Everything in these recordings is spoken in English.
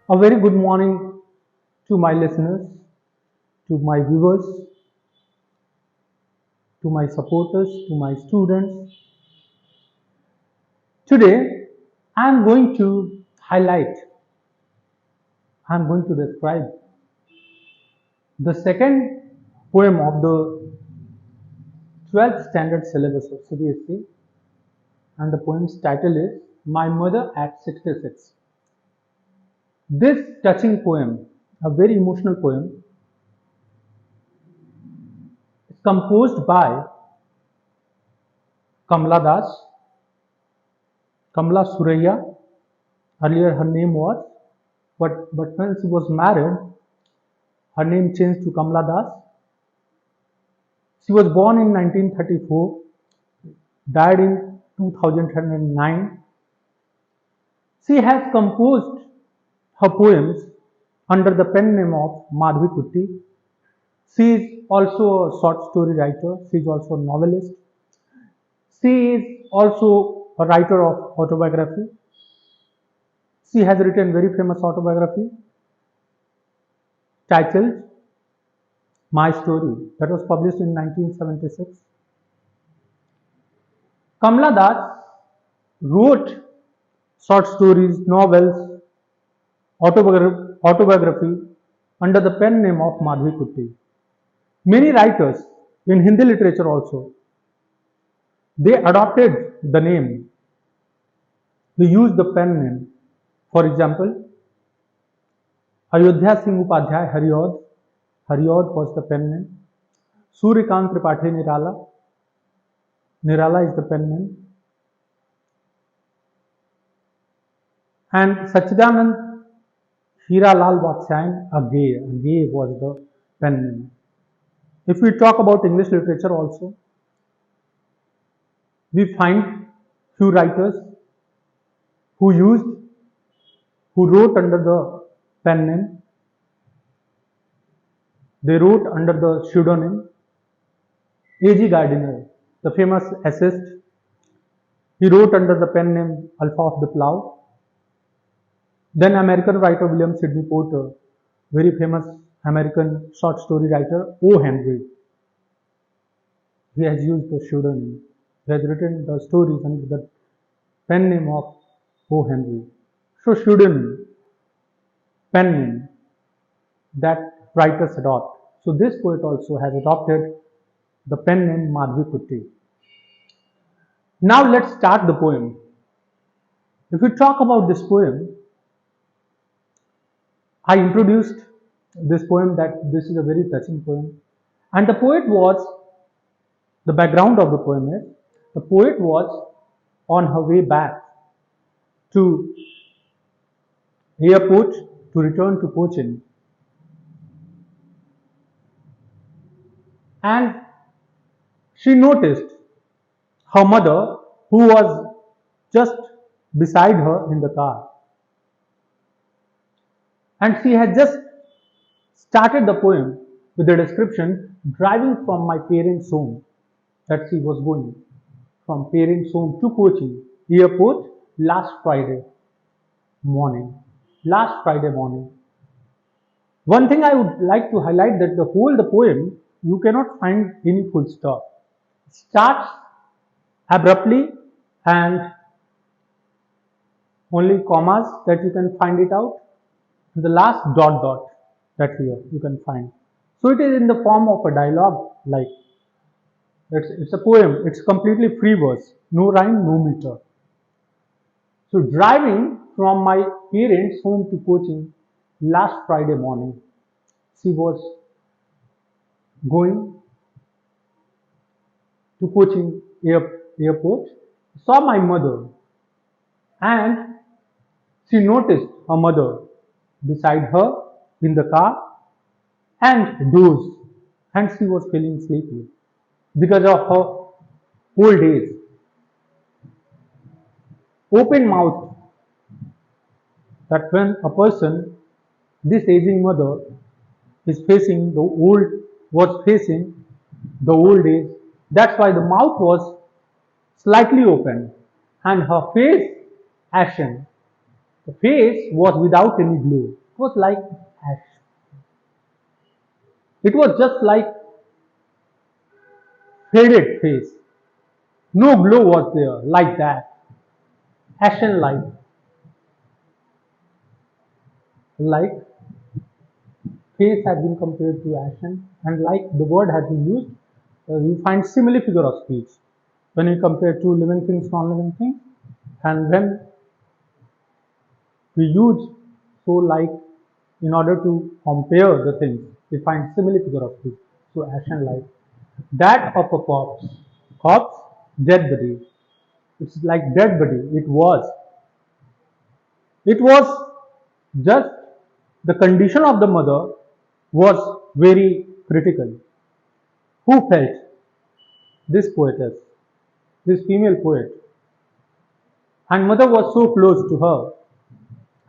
A very good morning to my listeners, to my viewers, to my supporters, to my students. Today, I am going to highlight, I am going to describe the second poem of the 12th standard syllabus of CBSE, and the poem's title is My Mother at 66. This touching poem, a very emotional poem, is composed by Kamala Das, Kamala Suraya. Earlier her name was, but when she was married, her name changed to Kamala Das. She was born in 1934, died in 2009. She has composed her poems under the pen name of Madhvi Kutti. She is also a short story writer. She is also a novelist. She is also a writer of autobiography. She has written very famous autobiography titled My Story, that was published in 1976. Kamala Das wrote short stories, novels, autobiography under the pen name of Madhvi Kutti. Many writers in Hindi literature also, they adopted the name. They used the pen name. For example, Ayodhya Singh Upadhyay Haryod was the pen name. Suryakant Tripathi Nirala is the pen name. And Sachidanand Hiralal Vatsyayan Agay was the pen name. If we talk about English literature also, we find few writers who wrote under the pen name. They wrote under the pseudonym. A.G. Gardiner, the famous essayist, he wrote under the pen name Alpha of the Plough. Then American writer William Sidney Porter, very famous American short story writer O. Henry, he has used the pseudonym. He has written the stories under the pen name of O. Henry. So pseudonym, pen name, that writers adopt. So this poet also has adopted the pen name Madhvi Kutti. Now let's start the poem. If we talk about this poem, I introduced this poem that this is a very touching poem. And the background of the poem is, the poet was on her way back to airport to return to Cochin. And she noticed her mother, who was just beside her in the car. And she had just started the poem with the description, driving from my parents' home, that she was going from parents' home to Kochi airport last Friday morning. One thing I would like to highlight, that the poem, you cannot find any full stop. It starts abruptly and only commas that you can find it out. And the last dot that here you can find. So it is in the form of a dialogue, like it's a poem. It's completely free verse, no rhyme, no meter. So driving from my parents' home to Cochin last Friday morning, she was going to Cochin airport, saw my mother, and she noticed her mother beside her in the car and dozed, and she was feeling sleepy because of her old age. Open mouth, that when a person, this aging mother, was facing the old age, that's why the mouth was slightly open and her face ashen. The face was without any glow. It was like ash. It was just like faded face. No glow was there like that. Ashen light. Like face has been compared to ashen, and like the word has been used, you find simile figure of speech when you compare two living things, non-living things, and when we use so like in order to compare the things, we find simile figure of speech. So ashen light, that of a corpse, dead body. It's like dead body. It was just the condition of the mother was very critical. Who felt? This poetess, this female poet. And mother was so close to her.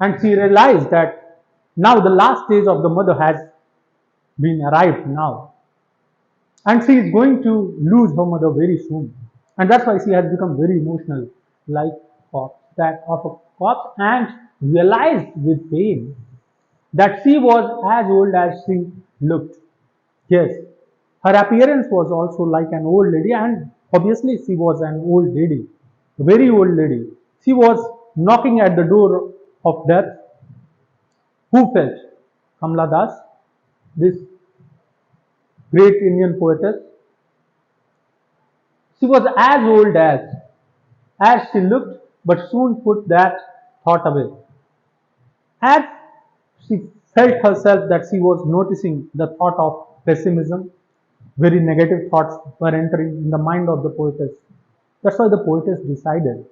And she realized that now the last stage of the mother has been arrived now. And she is going to lose her mother very soon. And that's why she has become very emotional, like that of a corpse, and realized with pain that she was as old as she looked. Yes, her appearance was also like an old lady, and obviously she was an old lady, a very old lady. She was knocking at the door of death. Who felt? Kamala Das, this great Indian poetess. She was as old as she looked, but soon put that thought away. As she felt herself that she was noticing the thought of pessimism, very negative thoughts were entering in the mind of the poetess. That's why the poetess decided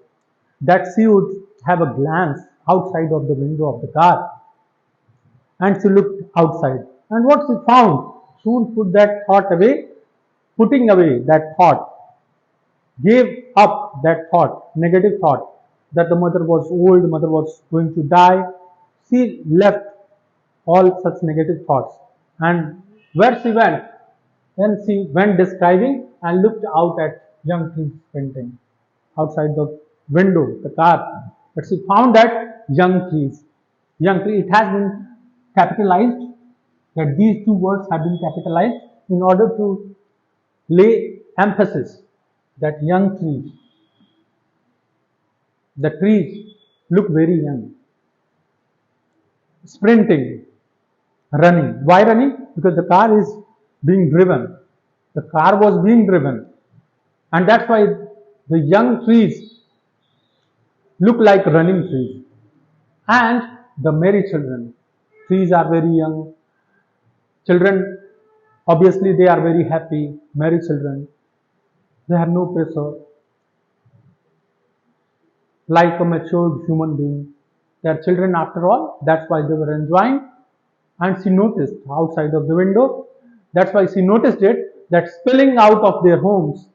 that she would have a glance outside of the window of the car. And she looked outside. And what she found soon put that thought away, putting away that thought, gave up that thought, negative thought, that the mother was old, the mother was going to die. She left all such negative thoughts. And where she went, then she went describing and looked out at young trees painting outside the window, the car. But she found that young trees. Young tree, it has been capitalized, that these two words have been capitalized in order to lay emphasis that young trees, the trees look very young. Sprinting, running. Why running? Because the car is being driven. The car was being driven. And that's why the young trees look like running trees. And the merry children. Trees are very young. Children, obviously, they are very happy. Merry children. They have no pressure. Like a matured human being. They are children after all. That's why they were enjoying. And she noticed outside of the window. That's why she noticed it, that spilling out of their homes.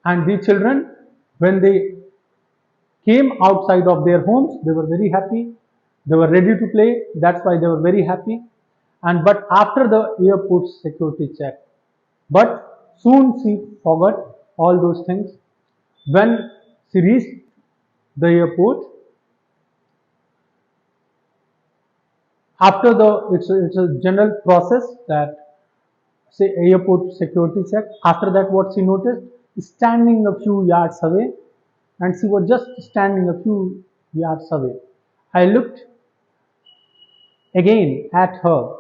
And the children, when they came outside of their homes, they were very happy. They were ready to play. That's why they were very happy. And but after the airport security check, but soon she forgot all those things. When she reached the airport, after it's a general process that say airport security check. After that, what she noticed, standing a few yards away, and she was just standing a few yards away. I looked again at her.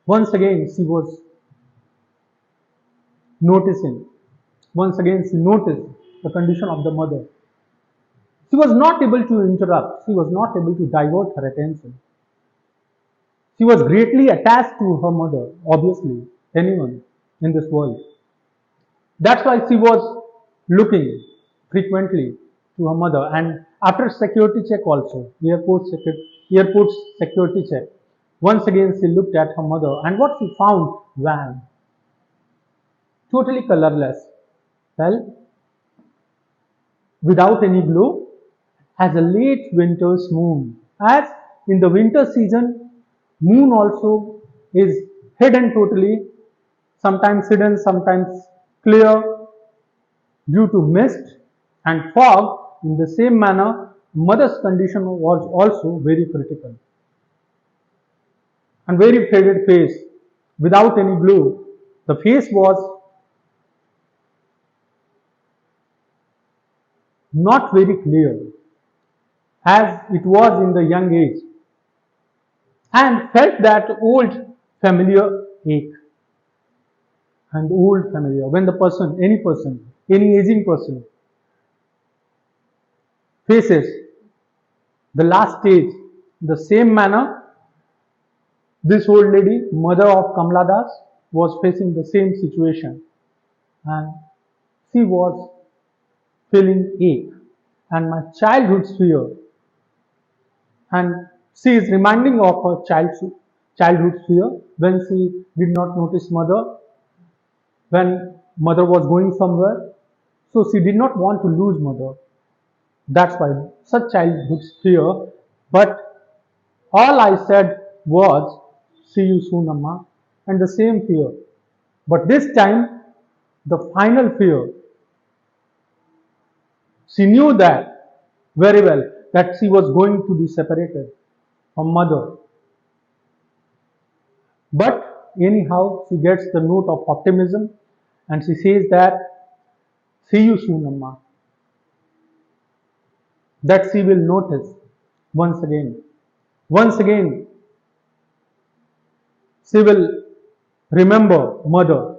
Once again, she was noticing. Once again, she noticed the condition of the mother. She was not able to interrupt. She was not able to divert her attention. She was greatly attached to her mother, obviously, anyone in this world. That's why she was looking frequently to her mother. And after security check also, airport security check, once again she looked at her mother, and what she found, van, totally colorless, well, without any glow, as a late winter's moon. As in the winter season, moon also is hidden totally, sometimes hidden, sometimes clear due to mist and fog. In the same manner, mother's condition was also very critical. And very faded face, without any glow. The face was not very clear, as it was in the young age, and felt that old familiar ache. And old familiar, when the person, any aging person faces the last stage, the same manner, this old lady, mother of Kamala Das, was facing the same situation, and she was feeling ache and my childhood fear, and she is reminding of her childhood fear when she did not notice mother, when mother was going somewhere, so she did not want to lose mother. That's why such childhood fear. But all I said was, see you soon, Amma, and the same fear. But this time, the final fear, she knew that very well, that she was going to be separated from mother. But anyhow, she gets the note of optimism and she says that, see you soon, Amma. That she will notice once again. Once again, she will remember mother.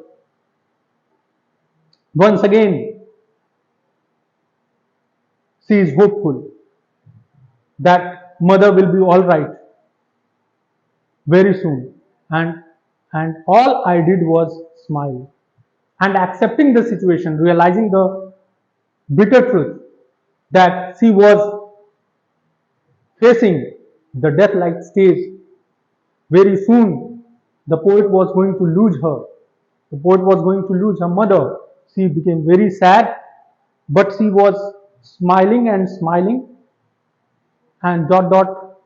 Once again, she is hopeful that mother will be all right very soon. And all I did was smile. And accepting the situation, realizing the bitter truth that she was facing the death-like stage. Very soon, the poet was going to lose her. The poet was going to lose her mother. She became very sad, but she was smiling and smiling. And dot dot,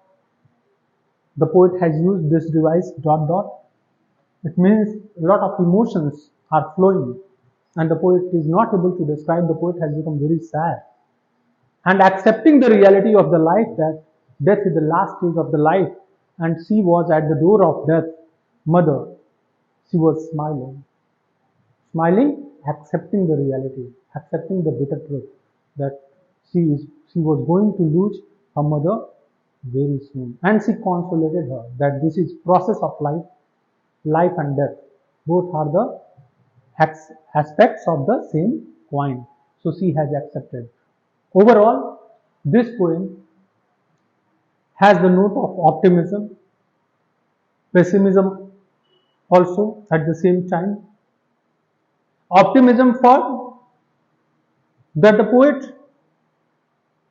the poet has used this device dot dot. It means a lot of emotions are flowing, and the poet is not able to describe. The poet has become very sad. And accepting the reality of the life, that death is the last stage of the life, and she was at the door of death, mother, she was smiling. Smiling, accepting the reality, accepting the bitter truth that she was going to lose her mother very soon. And she consolated her that this is process of life and death. Both are the aspects of the same coin. So she has accepted. Overall, this poem has the note of optimism, pessimism also at the same time. Optimism for that the poet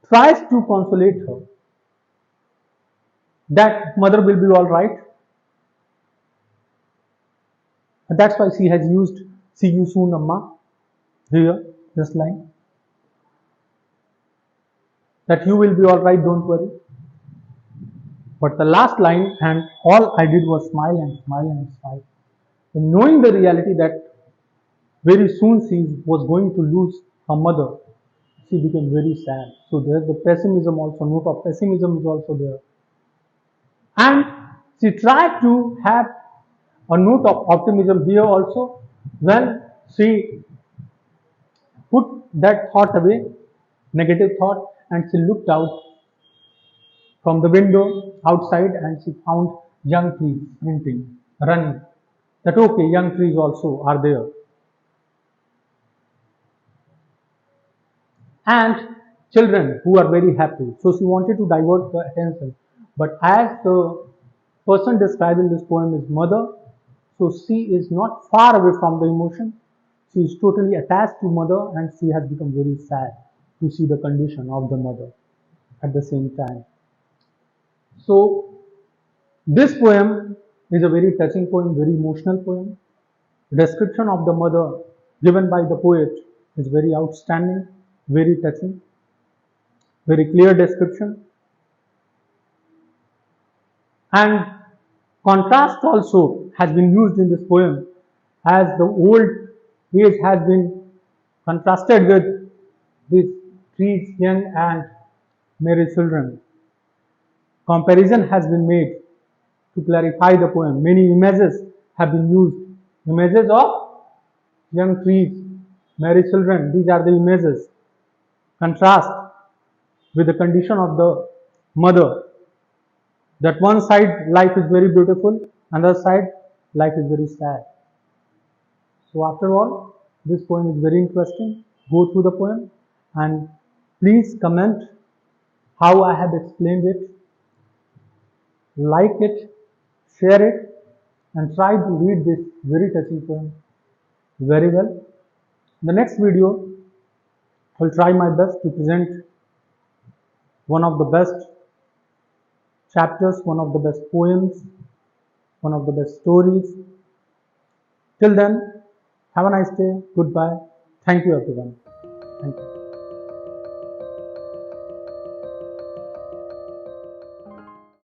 tries to consolate her that mother will be all right. And that's why she has used see you soon, Amma, here, this line. That you will be all right, don't worry. But the last line, and all I did was smile and smile and smile. And knowing the reality that very soon she was going to lose her mother, she became very sad. So there's the pessimism also, note of pessimism is also there. And she tried to have a note of optimism here also when she put that thought away, negative thought, and she looked out from the window outside and she found young trees sprinting, running. That okay, young trees also are there. And children who are very happy. So she wanted to divert the attention. But as the person described in this poem is mother, so she is not far away from the emotion. She is totally attached to mother and she has become very sad to see the condition of the mother at the same time. So this poem is a very touching poem, very emotional poem. The description of the mother given by the poet is very outstanding, very touching, very clear description. And contrast also has been used in this poem as the old age has been contrasted with these trees, young and Merry children. Comparison has been made to clarify the poem. Many images have been used. Images of young trees, merry children, these are the images. Contrast with the condition of the mother. That one side life is very beautiful, another side life is very sad. So after all, this poem is very interesting. Go through the poem and please comment how I have explained it. Like it, share it, and try to read this very touching poem very well. In the next video, I will try my best to present one of the best chapters, one of the best poems, one of the best stories. Till then, have a nice day. Goodbye. Thank you, everyone. Thank you.